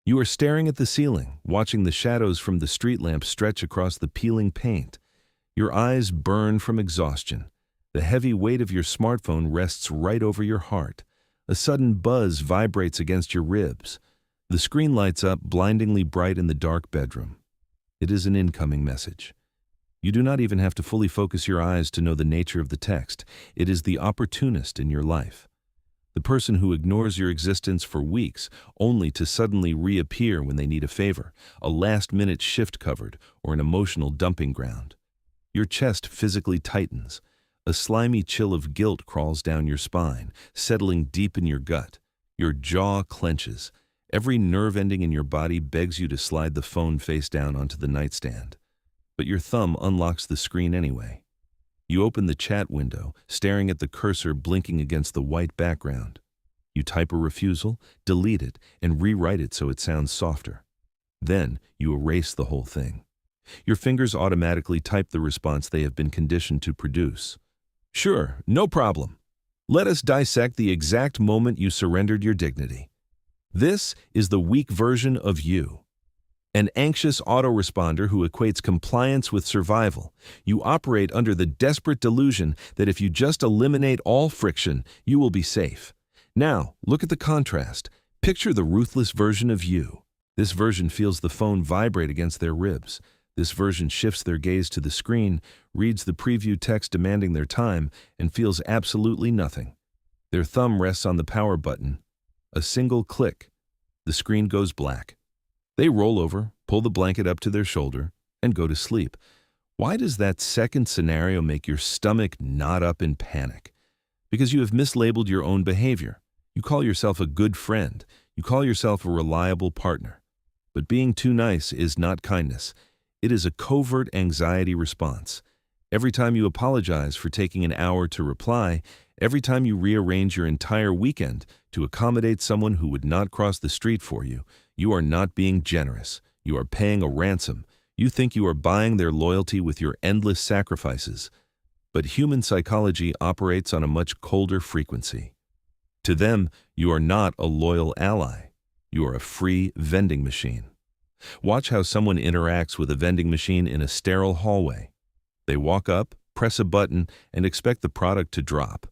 You are staring at the ceiling, watching the shadows from the street lamp stretch across the peeling paint. Your eyes burn from exhaustion. The heavy weight of your smartphone rests right over your heart. A sudden buzz vibrates against your ribs. The screen lights up, blindingly bright in the dark bedroom. It is an incoming message. You do not even have to fully focus your eyes to know the nature of the text. It is the opportunist in your life. The person who ignores your existence for weeks, only to suddenly reappear when they need a favor, a last-minute shift covered, or an emotional dumping ground. Your chest physically tightens. A slimy chill of guilt crawls down your spine, settling deep in your gut. Your jaw clenches. Every nerve ending in your body begs you to slide the phone face down onto the nightstand. But your thumb unlocks the screen anyway. You open the chat window, staring at the cursor blinking against the white background. You type a refusal, delete it, and rewrite it so it sounds softer. Then you erase the whole thing. Your fingers automatically type the response they have been conditioned to produce. Sure, no problem. Let us dissect the exact moment you surrendered your dignity. This is the weak version of you. An anxious autoresponder who equates compliance with survival. You operate under the desperate delusion that if you just eliminate all friction, you will be safe. Now, look at the contrast. Picture the ruthless version of you. This version feels the phone vibrate against their ribs. This version shifts their gaze to the screen, reads the preview text demanding their time, and feels absolutely nothing. Their thumb rests on the power button. A single click. The screen goes black. They roll over, pull the blanket up to their shoulder, and go to sleep. Why does that second scenario make your stomach knot up in panic? Because you have mislabeled your own behavior. You call yourself a good friend. You call yourself a reliable partner. But being too nice is not kindness. It is a covert anxiety response. Every time you apologize for taking an hour to reply, every time you rearrange your entire weekend to accommodate someone who would not cross the street for you, you are not being generous. You are paying a ransom. You think you are buying their loyalty with your endless sacrifices. But human psychology operates on a much colder frequency. To them, you are not a loyal ally. You are a free vending machine. Watch how someone interacts with a vending machine in a sterile hallway. They walk up, press a button, and expect the product to drop.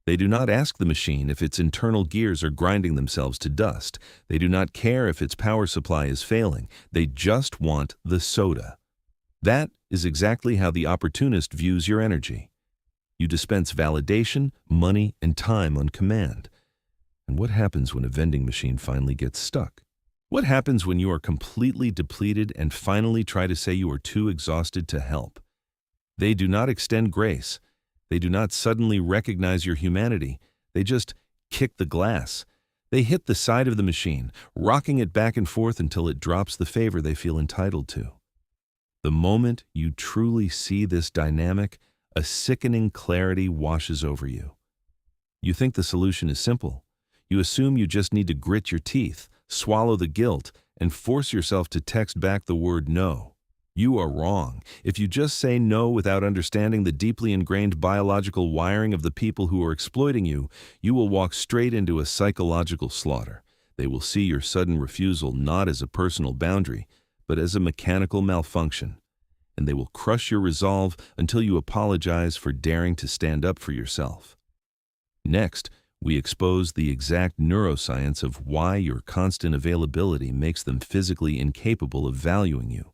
They do not ask the machine if its internal gears are grinding themselves to dust. They do not care if its power supply is failing. They just want the soda. That is exactly how the opportunist views your energy. You dispense validation, money, and time on command. And what happens when a vending machine finally gets stuck? What happens when you are completely depleted and finally try to say you are too exhausted to help? They do not extend grace. They do not suddenly recognize your humanity. They just kick the glass. They hit the side of the machine, rocking it back and forth until it drops the favor they feel entitled to. The moment you truly see this dynamic, a sickening clarity washes over you. You think the solution is simple. You assume you just need to grit your teeth, swallow the guilt, and force yourself to text back the word no. You are wrong. If you just say no without understanding the deeply ingrained biological wiring of the people who are exploiting you, you will walk straight into a psychological slaughter. They will see your sudden refusal not as a personal boundary, but as a mechanical malfunction. And they will crush your resolve until you apologize for daring to stand up for yourself. Next, we expose the exact neuroscience of why your constant availability makes them physically incapable of valuing you.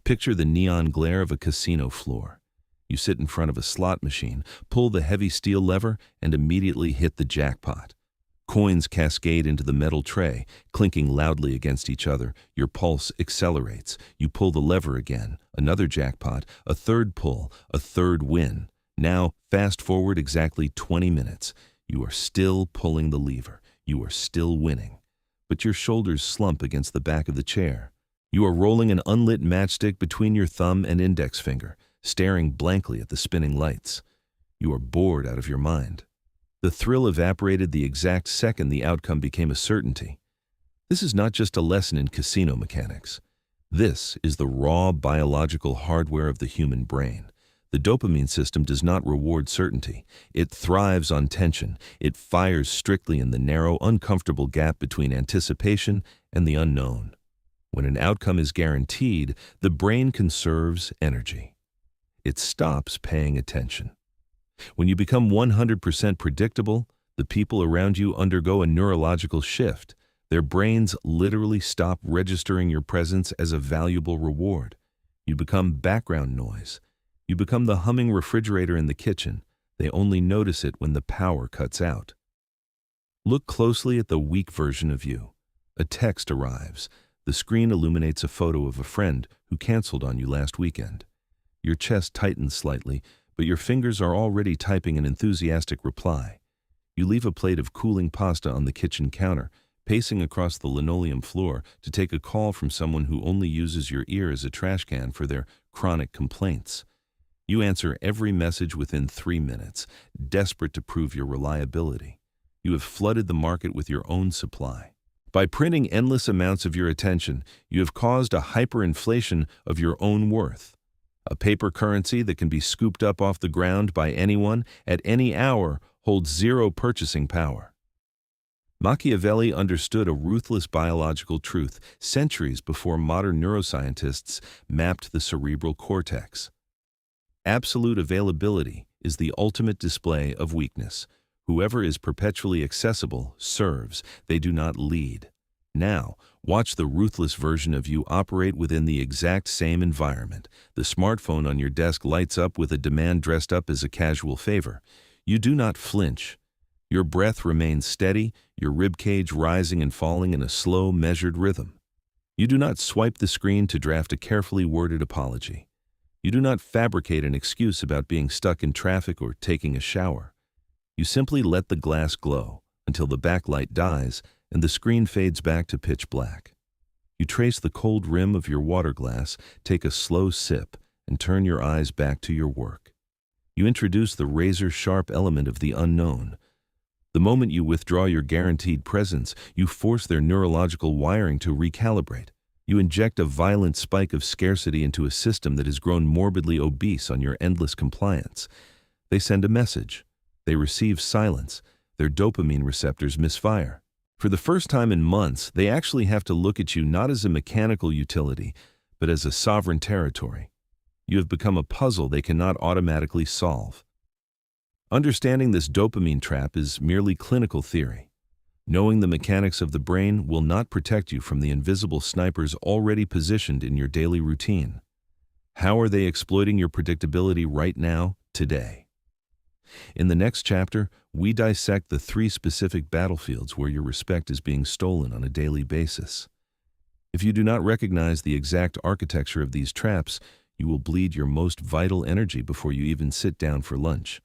Picture the neon glare of a casino floor. You sit in front of a slot machine, pull the heavy steel lever, and immediately hit the jackpot. Coins cascade into the metal tray, clinking loudly against each other. Your pulse accelerates. You pull the lever again. Another jackpot, a third pull, a third win. Now, fast forward exactly 20 minutes. You are still pulling the lever. You are still winning. But your shoulders slump against the back of the chair. You are rolling an unlit matchstick between your thumb and index finger, staring blankly at the spinning lights. You are bored out of your mind. The thrill evaporated the exact second the outcome became a certainty. This is not just a lesson in casino mechanics. This is the raw biological hardware of the human brain. The dopamine system does not reward certainty. It thrives on tension. It fires strictly in the narrow, uncomfortable gap between anticipation and the unknown. When an outcome is guaranteed, the brain conserves energy. It stops paying attention. When you become 100% predictable, the people around you undergo a neurological shift. Their brains literally stop registering your presence as a valuable reward. You become background noise. You become the humming refrigerator in the kitchen. They only notice it when the power cuts out. Look closely at the weak version of you. A text arrives. The screen illuminates a photo of a friend who canceled on you last weekend. Your chest tightens slightly, but your fingers are already typing an enthusiastic reply. You leave a plate of cooling pasta on the kitchen counter, pacing across the linoleum floor to take a call from someone who only uses your ear as a trash can for their chronic complaints. You answer every message within 3 minutes, desperate to prove your reliability. You have flooded the market with your own supply. By printing endless amounts of your attention, you have caused a hyperinflation of your own worth. A paper currency that can be scooped up off the ground by anyone at any hour holds zero purchasing power. Machiavelli understood a ruthless biological truth centuries before modern neuroscientists mapped the cerebral cortex. Absolute availability is the ultimate display of weakness. Whoever is perpetually accessible serves, they do not lead. Now, watch the ruthless version of you operate within the exact same environment. The smartphone on your desk lights up with a demand dressed up as a casual favor. You do not flinch. Your breath remains steady, your ribcage rising and falling in a slow, measured rhythm. You do not swipe the screen to draft a carefully worded apology. You do not fabricate an excuse about being stuck in traffic or taking a shower. You simply let the glass glow until the backlight dies and the screen fades back to pitch black. You trace the cold rim of your water glass, take a slow sip, and turn your eyes back to your work. You introduce the razor-sharp element of the unknown. The moment you withdraw your guaranteed presence, you force their neurological wiring to recalibrate. You inject a violent spike of scarcity into a system that has grown morbidly obese on your endless compliance. They send a message. They receive silence. Their dopamine receptors misfire. For the first time in months, they actually have to look at you not as a mechanical utility, but as a sovereign territory. You have become a puzzle they cannot automatically solve. Understanding this dopamine trap is merely clinical theory. Knowing the mechanics of the brain will not protect you from the invisible snipers already positioned in your daily routine. How are they exploiting your predictability right now, today? In the next chapter, we dissect the 3 specific battlefields where your respect is being stolen on a daily basis. If you do not recognize the exact architecture of these traps, you will bleed your most vital energy before you even sit down for lunch.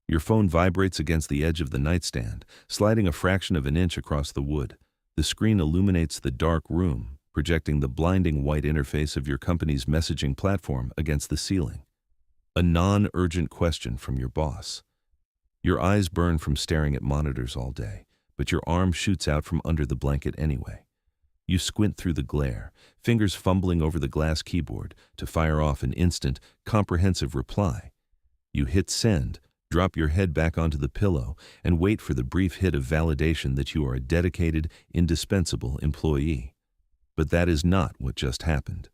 Your phone vibrates against the edge of the nightstand, sliding a fraction of an inch across the wood. The screen illuminates the dark room, projecting the blinding white interface of your company's messaging platform against the ceiling. A non-urgent question from your boss. Your eyes burn from staring at monitors all day, but your arm shoots out from under the blanket anyway. You squint through the glare, fingers fumbling over the glass keyboard to fire off an instant, comprehensive reply. You hit send, drop your head back onto the pillow, and wait for the brief hit of validation that you are a dedicated, indispensable employee. But that is not what just happened.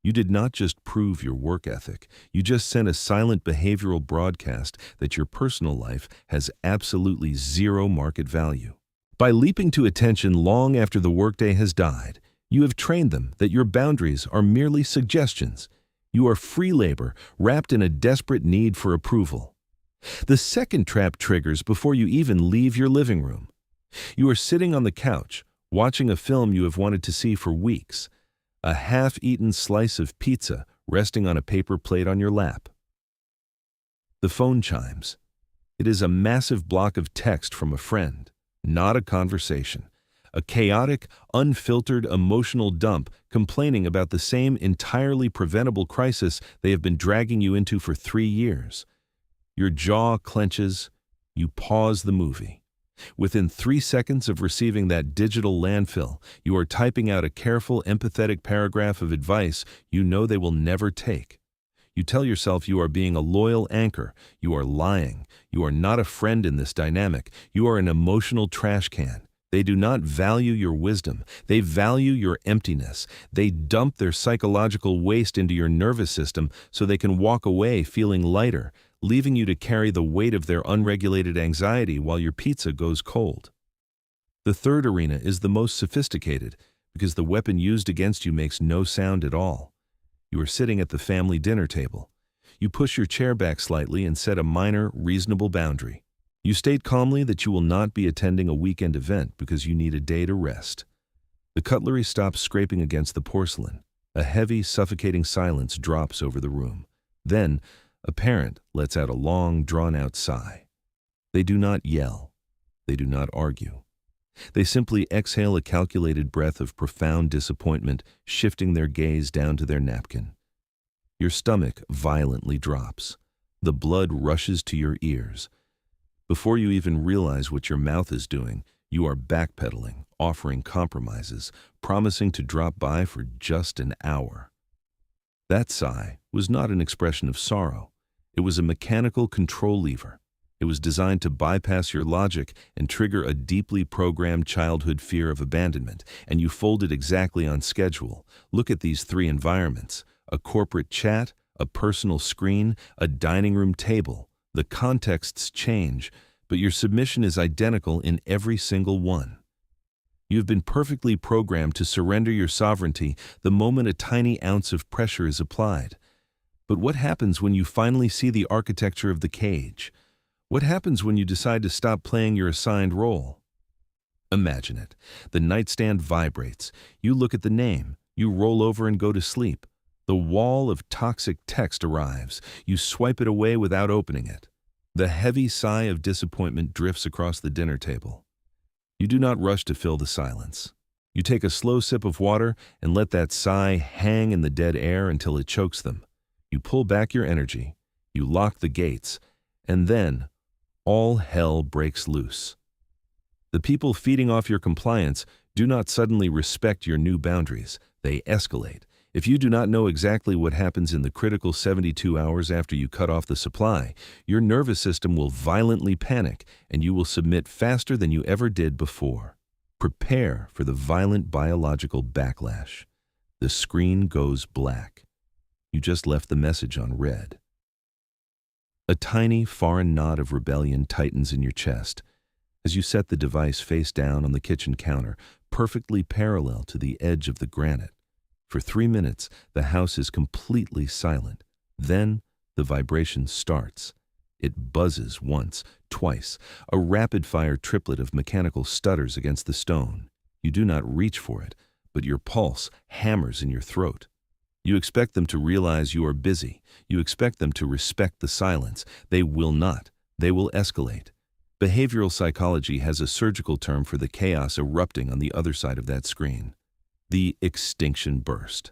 You did not just prove your work ethic. You just sent a silent behavioral broadcast that your personal life has absolutely zero market value. By leaping to attention long after the workday has died, you have trained them that your boundaries are merely suggestions. You are free labor wrapped in a desperate need for approval. The second trap triggers before you even leave your living room. You are sitting on the couch, watching a film you have wanted to see for weeks, a half-eaten slice of pizza resting on a paper plate on your lap. The phone chimes. It is a massive block of text from a friend, not a conversation. A chaotic, unfiltered emotional dump complaining about the same entirely preventable crisis they have been dragging you into for 3 years. Your jaw clenches. You pause the movie. Within 3 seconds of receiving that digital landfill, you are typing out a careful, empathetic paragraph of advice you know they will never take. You tell yourself you are being a loyal anchor. You are lying. You are not a friend in this dynamic. You are an emotional trash can. They do not value your wisdom. They value your emptiness. They dump their psychological waste into your nervous system so they can walk away feeling lighter, leaving you to carry the weight of their unregulated anxiety while your pizza goes cold. The third arena is the most sophisticated because the weapon used against you makes no sound at all. You are sitting at the family dinner table. You push your chair back slightly and set a minor, reasonable boundary. You state calmly that you will not be attending a weekend event because you need a day to rest. The cutlery stops scraping against the porcelain. A heavy, suffocating silence drops over the room. Then, a parent lets out a long, drawn-out sigh. They do not yell. They do not argue. They simply exhale a calculated breath of profound disappointment, shifting their gaze down to their napkin. Your stomach violently drops. The blood rushes to your ears. Before you even realize what your mouth is doing, you are backpedaling, offering compromises, promising to drop by for just an hour. That sigh was not an expression of sorrow. It was a mechanical control lever. It was designed to bypass your logic and trigger a deeply programmed childhood fear of abandonment, and you folded exactly on schedule. Look at these three environments: a corporate chat, a personal screen, a dining room table. The contexts change, but your submission is identical in every single one. You've been perfectly programmed to surrender your sovereignty the moment a tiny ounce of pressure is applied. But what happens when you finally see the architecture of the cage? What happens when you decide to stop playing your assigned role? Imagine it. The nightstand vibrates. You look at the name. You roll over and go to sleep. The wall of toxic text arrives. You swipe it away without opening it. The heavy sigh of disappointment drifts across the dinner table. You do not rush to fill the silence. You take a slow sip of water and let that sigh hang in the dead air until it chokes them. You pull back your energy. You lock the gates. And then, all hell breaks loose. The people feeding off your compliance do not suddenly respect your new boundaries. They escalate. If you do not know exactly what happens in the critical 72 hours after you cut off the supply, your nervous system will violently panic and you will submit faster than you ever did before. Prepare for the violent biological backlash. The screen goes black. You just left the message on red. A tiny, foreign knot of rebellion tightens in your chest as you set the device face down on the kitchen counter, perfectly parallel to the edge of the granite. For 3 minutes, the house is completely silent. Then, the vibration starts. It buzzes once, twice, a rapid-fire triplet of mechanical stutters against the stone. You do not reach for it, but your pulse hammers in your throat. You expect them to realize you are busy. You expect them to respect the silence. They will not. They will escalate. Behavioral psychology has a surgical term for the chaos erupting on the other side of that screen: the extinction burst.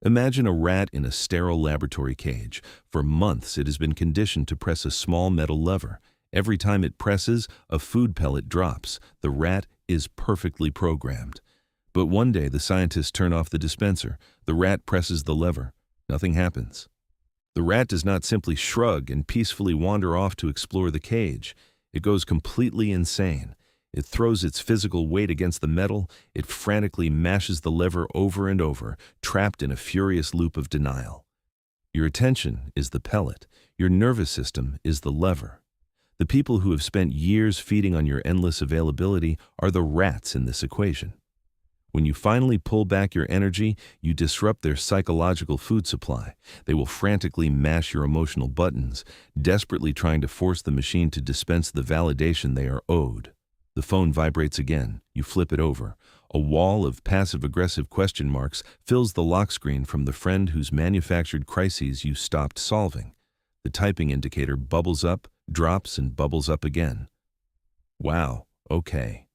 Imagine a rat in a sterile laboratory cage. For months, it has been conditioned to press a small metal lever. Every time it presses, a food pellet drops. The rat is perfectly programmed. But one day, the scientists turn off the dispenser. The rat presses the lever. Nothing happens. The rat does not simply shrug and peacefully wander off to explore the cage. It goes completely insane. It throws its physical weight against the metal. It frantically mashes the lever over and over, trapped in a furious loop of denial. Your attention is the pellet. Your nervous system is the lever. The people who have spent years feeding on your endless availability are the rats in this equation. When you finally pull back your energy, you disrupt their psychological food supply. They will frantically mash your emotional buttons, desperately trying to force the machine to dispense the validation they are owed. The phone vibrates again. You flip it over. A wall of passive-aggressive question marks fills the lock screen from the friend whose manufactured crises you stopped solving. The typing indicator bubbles up, drops, and bubbles up again. Wow, okay.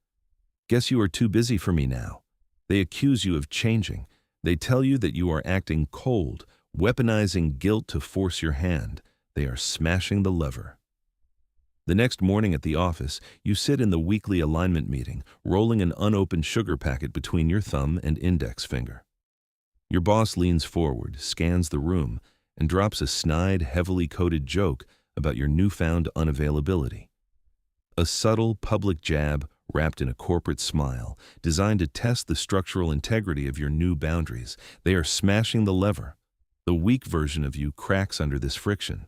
Guess you are too busy for me now. They accuse you of changing. They tell you that you are acting cold, weaponizing guilt to force your hand. They are smashing the lever. The next morning at the office, you sit in the weekly alignment meeting, rolling an unopened sugar packet between your thumb and index finger. Your boss leans forward, scans the room, and drops a snide, heavily coded joke about your newfound unavailability. A subtle public jab wrapped in a corporate smile, designed to test the structural integrity of your new boundaries. They are smashing the lever. The weak version of you cracks under this friction.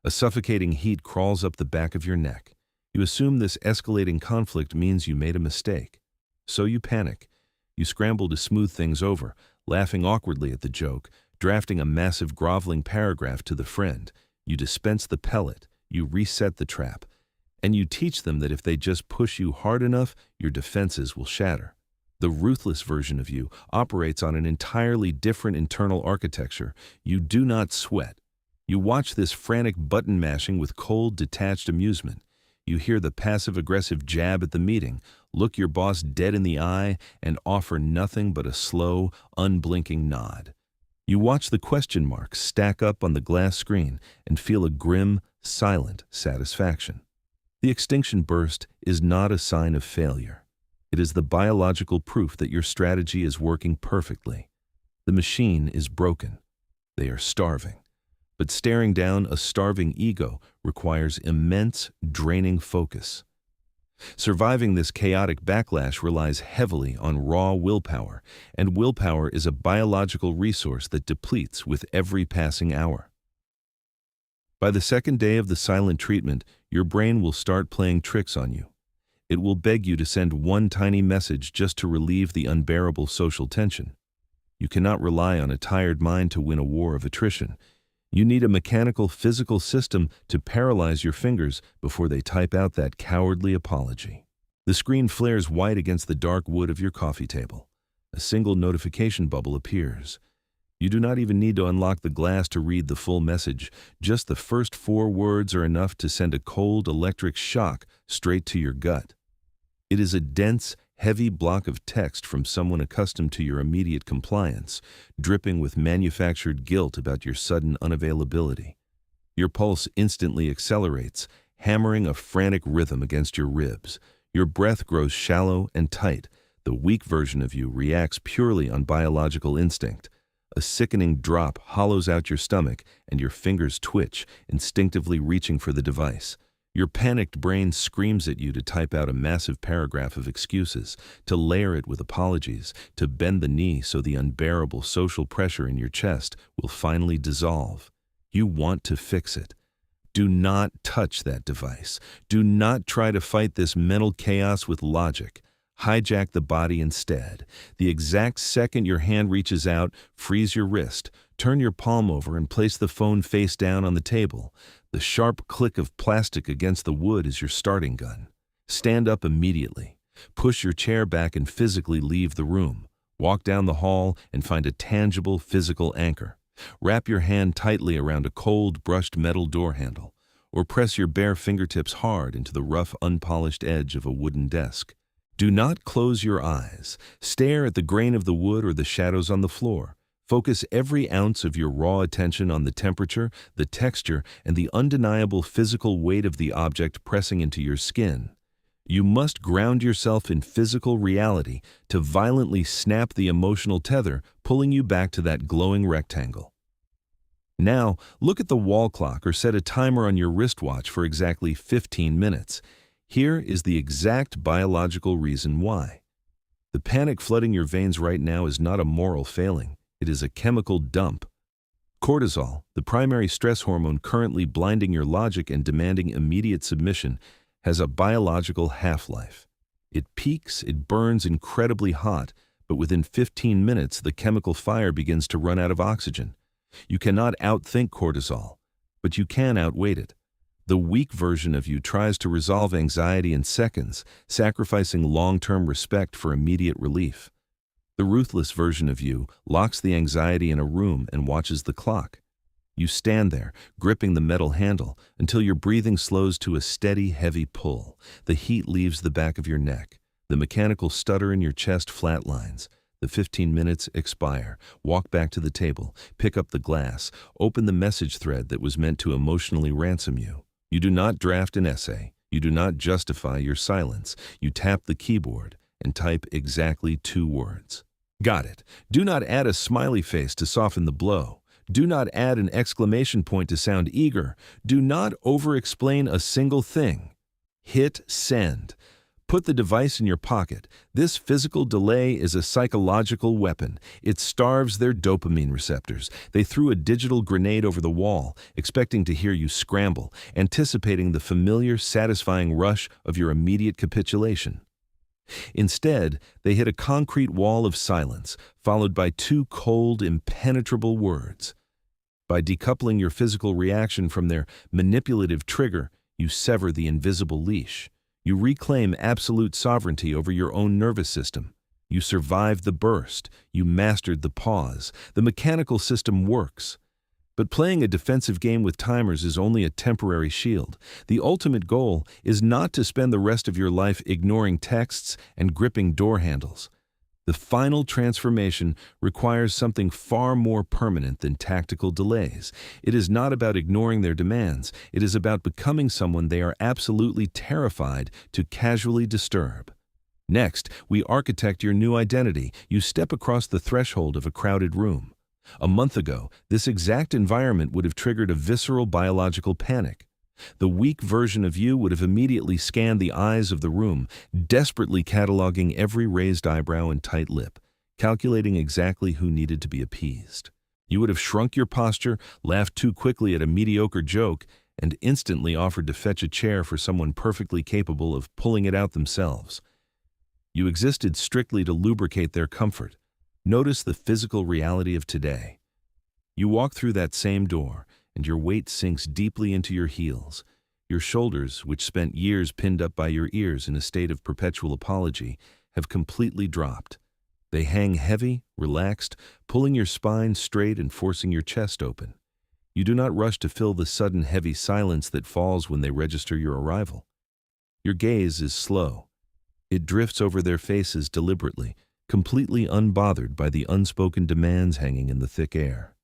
A suffocating heat crawls up the back of your neck. You assume this escalating conflict means you made a mistake. So you panic. You scramble to smooth things over, laughing awkwardly at the joke, drafting a massive groveling paragraph to the friend. You dispense the pellet. You reset the trap. And you teach them that if they just push you hard enough, your defenses will shatter. The ruthless version of you operates on an entirely different internal architecture. You do not sweat. You watch this frantic button mashing with cold, detached amusement. You hear the passive-aggressive jab at the meeting, look your boss dead in the eye, and offer nothing but a slow, unblinking nod. You watch the question marks stack up on the glass screen and feel a grim, silent satisfaction. The extinction burst is not a sign of failure. It is the biological proof that your strategy is working perfectly. The machine is broken. They are starving. But staring down a starving ego requires immense, draining focus. Surviving this chaotic backlash relies heavily on raw willpower, and willpower is a biological resource that depletes with every passing hour. By the second day of the silent treatment, your brain will start playing tricks on you. It will beg you to send one tiny message just to relieve the unbearable social tension. You cannot rely on a tired mind to win a war of attrition. You need a mechanical, physical system to paralyze your fingers before they type out that cowardly apology. The screen flares white against the dark wood of your coffee table. A single notification bubble appears. You do not even need to unlock the glass to read the full message. Just the first 4 words are enough to send a cold electric shock straight to your gut. It is a dense, heavy block of text from someone accustomed to your immediate compliance, dripping with manufactured guilt about your sudden unavailability. Your pulse instantly accelerates, hammering a frantic rhythm against your ribs. Your breath grows shallow and tight. The weak version of you reacts purely on biological instinct. A sickening drop hollows out your stomach, and your fingers twitch, instinctively reaching for the device. Your panicked brain screams at you to type out a massive paragraph of excuses, to layer it with apologies, to bend the knee so the unbearable social pressure in your chest will finally dissolve. You want to fix it. Do not touch that device. Do not try to fight this mental chaos with logic. Hijack the body instead. The exact second your hand reaches out, freeze your wrist, turn your palm over and place the phone face down on the table. The sharp click of plastic against the wood is your starting gun. Stand up immediately. Push your chair back and physically leave the room. Walk down the hall and find a tangible physical anchor. Wrap your hand tightly around a cold, brushed metal door handle, or press your bare fingertips hard into the rough, unpolished edge of a wooden desk. Do not close your eyes. Stare at the grain of the wood or the shadows on the floor. Focus every ounce of your raw attention on the temperature, the texture, and the undeniable physical weight of the object pressing into your skin. You must ground yourself in physical reality to violently snap the emotional tether, pulling you back to that glowing rectangle. Now, look at the wall clock or set a timer on your wristwatch for exactly 15 minutes. Here is the exact biological reason why. The panic flooding your veins right now is not a moral failing. It is a chemical dump. Cortisol, the primary stress hormone currently blinding your logic and demanding immediate submission, has a biological half-life. It peaks, it burns incredibly hot, but within 15 minutes the chemical fire begins to run out of oxygen. You cannot outthink cortisol, but you can outweight it. The weak version of you tries to resolve anxiety in seconds, sacrificing long-term respect for immediate relief. The ruthless version of you locks the anxiety in a room and watches the clock. You stand there, gripping the metal handle, until your breathing slows to a steady, heavy pull. The heat leaves the back of your neck. The mechanical stutter in your chest flatlines. The 15 minutes expire. Walk back to the table, pick up the glass, open the message thread that was meant to emotionally ransom you. You do not draft an essay. You do not justify your silence. You tap the keyboard and type exactly 2 words. Got it. Do not add a smiley face to soften the blow. Do not add an exclamation point to sound eager. Do not over-explain a single thing. Hit send. Put the device in your pocket. This physical delay is a psychological weapon. It starves their dopamine receptors. They threw a digital grenade over the wall, expecting to hear you scramble, anticipating the familiar, satisfying rush of your immediate capitulation. Instead, they hit a concrete wall of silence, followed by two cold, impenetrable words. By decoupling your physical reaction from their manipulative trigger, you sever the invisible leash. You reclaim absolute sovereignty over your own nervous system. You survived the burst. You mastered the pause. The mechanical system works. But playing a defensive game with timers is only a temporary shield. The ultimate goal is not to spend the rest of your life ignoring texts and gripping door handles. The final transformation requires something far more permanent than tactical delays. It is not about ignoring their demands. It is about becoming someone they are absolutely terrified to casually disturb. Next, we architect your new identity. You step across the threshold of a crowded room. A month ago, this exact environment would have triggered a visceral biological panic. The weak version of you would have immediately scanned the eyes of the room, desperately cataloging every raised eyebrow and tight lip, calculating exactly who needed to be appeased. You would have shrunk your posture, laughed too quickly at a mediocre joke, and instantly offered to fetch a chair for someone perfectly capable of pulling it out themselves. You existed strictly to lubricate their comfort. Notice the physical reality of today. You walk through that same door, and your weight sinks deeply into your heels. Your shoulders, which spent years pinned up by your ears in a state of perpetual apology, have completely dropped. They hang heavy, relaxed, pulling your spine straight and forcing your chest open. You do not rush to fill the sudden heavy silence that falls when they register your arrival. Your gaze is slow. It drifts over their faces deliberately, completely unbothered by the unspoken demands hanging in the thick air.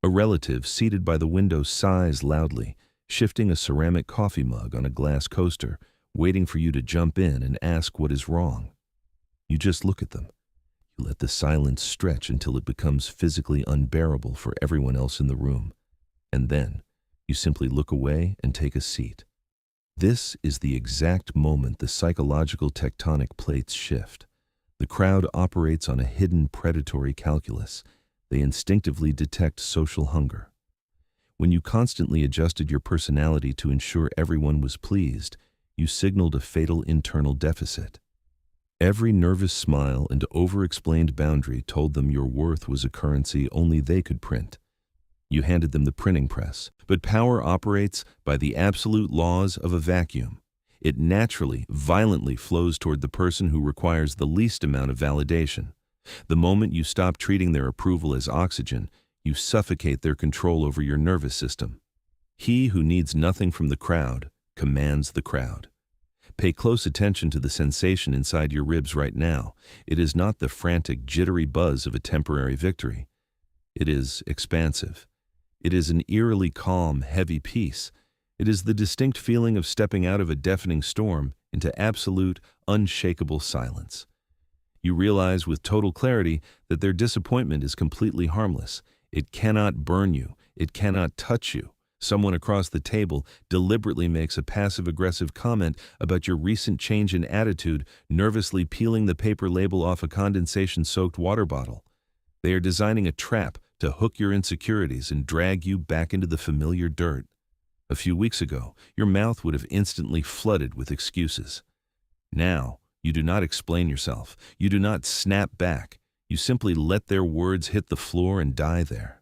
A relative seated by the window sighs loudly, shifting a ceramic coffee mug on a glass coaster, waiting for you to jump in and ask what is wrong. You just look at them. You let the silence stretch until it becomes physically unbearable for everyone else in the room. And then, you simply look away and take a seat. This is the exact moment the psychological tectonic plates shift. The crowd operates on a hidden predatory calculus. They instinctively detect social hunger. When you constantly adjusted your personality to ensure everyone was pleased, you signaled a fatal internal deficit. Every nervous smile and over-explained boundary told them your worth was a currency only they could print. You handed them the printing press, but power operates by the absolute laws of a vacuum. It naturally, violently flows toward the person who requires the least amount of validation. The moment you stop treating their approval as oxygen, you suffocate their control over your nervous system. He who needs nothing from the crowd commands the crowd. Pay close attention to the sensation inside your ribs right now. It is not the frantic, jittery buzz of a temporary victory. It is expansive. It is an eerily calm, heavy peace. It is the distinct feeling of stepping out of a deafening storm into absolute, unshakable silence. You realize with total clarity that their disappointment is completely harmless. It cannot burn you. It cannot touch you. Someone across the table deliberately makes a passive-aggressive comment about your recent change in attitude, nervously peeling the paper label off a condensation-soaked water bottle. They are designing a trap to hook your insecurities and drag you back into the familiar dirt. A few weeks ago, your mouth would have instantly flooded with excuses. Now, you do not explain yourself. You do not snap back. You simply let their words hit the floor and die there.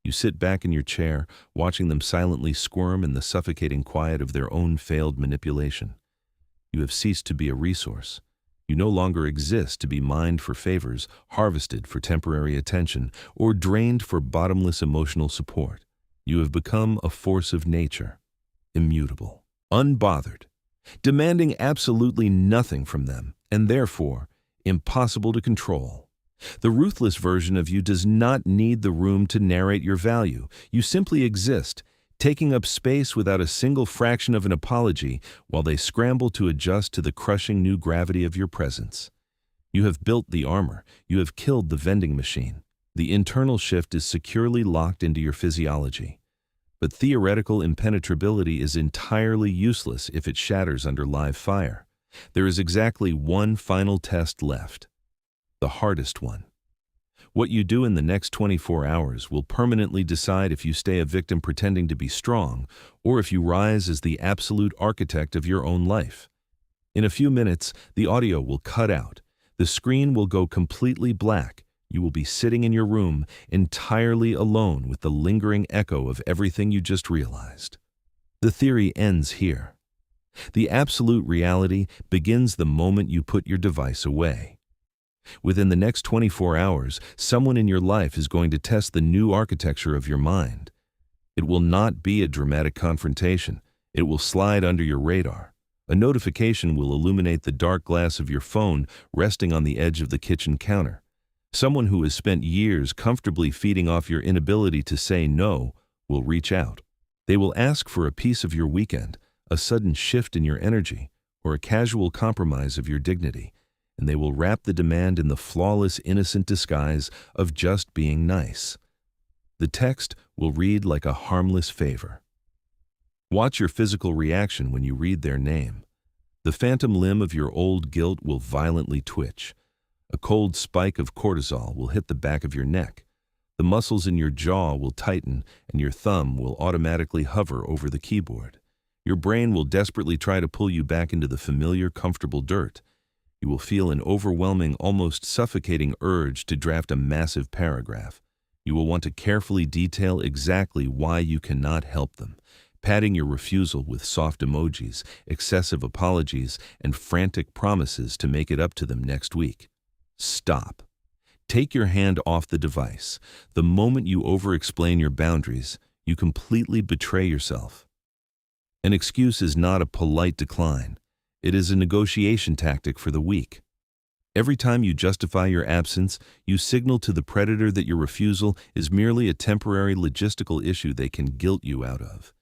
You sit back in your chair, watching them silently squirm in the suffocating quiet of their own failed manipulation. You have ceased to be a resource. You no longer exist to be mined for favors, harvested for temporary attention, or drained for bottomless emotional support. You have become a force of nature, immutable, unbothered, demanding absolutely nothing from them, and therefore impossible to control. The ruthless version of you does not need the room to narrate your value. You simply exist, taking up space without a single fraction of an apology while they scramble to adjust to the crushing new gravity of your presence. You have built the armor. You have killed the vending machine. The internal shift is securely locked into your physiology. But theoretical impenetrability is entirely useless if it shatters under live fire. There is exactly one final test left. The hardest one. What you do in the next 24 hours will permanently decide if you stay a victim pretending to be strong, or if you rise as the absolute architect of your own life. In a few minutes, the audio will cut out. The screen will go completely black. You will be sitting in your room, entirely alone with the lingering echo of everything you just realized. The theory ends here. The absolute reality begins the moment you put your device away. Within the next 24 hours, someone in your life is going to test the new architecture of your mind. It will not be a dramatic confrontation. It will slide under your radar. A notification will illuminate the dark glass of your phone resting on the edge of the kitchen counter. Someone who has spent years comfortably feeding off your inability to say no will reach out. They will ask for a piece of your weekend, a sudden shift in your energy, or a casual compromise of your dignity, and they will wrap the demand in the flawless, innocent disguise of just being nice. The text will read like a harmless favor. Watch your physical reaction when you read their name. The phantom limb of your old guilt will violently twitch. A cold spike of cortisol will hit the back of your neck. The muscles in your jaw will tighten, and your thumb will automatically hover over the keyboard. Your brain will desperately try to pull you back into the familiar, comfortable dirt. You will feel an overwhelming, almost suffocating urge to draft a massive paragraph. You will want to carefully detail exactly why you cannot help them, padding your refusal with soft emojis, excessive apologies, and frantic promises to make it up to them next week. Stop. Take your hand off the device. The moment you over-explain your boundaries, you completely betray yourself. An excuse is not a polite decline. It is a negotiation tactic for the weak. Every time you justify your absence, you signal to the predator that your refusal is merely a temporary logistical issue they can guilt you out of.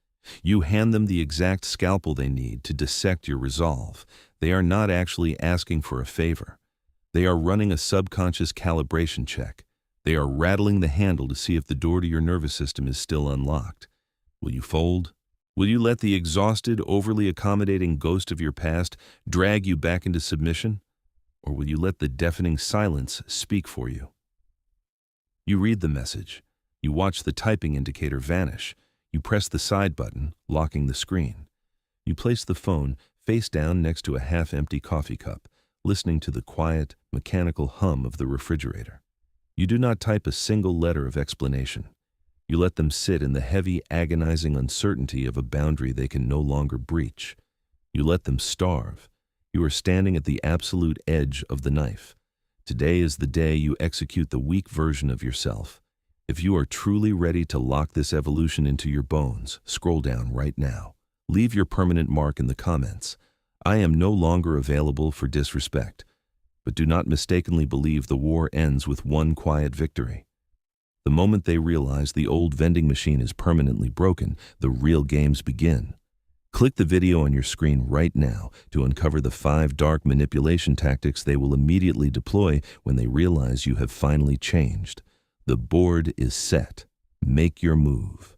You hand them the exact scalpel they need to dissect your resolve. They are not actually asking for a favor. They are running a subconscious calibration check. They are rattling the handle to see if the door to your nervous system is still unlocked. Will you fold? Will you let the exhausted, overly accommodating ghost of your past drag you back into submission? Or will you let the deafening silence speak for you? You read the message. You watch the typing indicator vanish. You press the side button, locking the screen. You place the phone face down next to a half-empty coffee cup, listening to the quiet, mechanical hum of the refrigerator. You do not type a single letter of explanation. You let them sit in the heavy, agonizing uncertainty of a boundary they can no longer breach. You let them starve. You are standing at the absolute edge of the knife. Today is the day you execute the weak version of yourself. If you are truly ready to lock this evolution into your bones, scroll down right now. Leave your permanent mark in the comments. I am no longer available for disrespect. But do not mistakenly believe the war ends with one quiet victory. The moment they realize the old vending machine is permanently broken, the real games begin. Click the video on your screen right now to uncover the 5 dark manipulation tactics they will immediately deploy when they realize you have finally changed. The board is set. Make your move.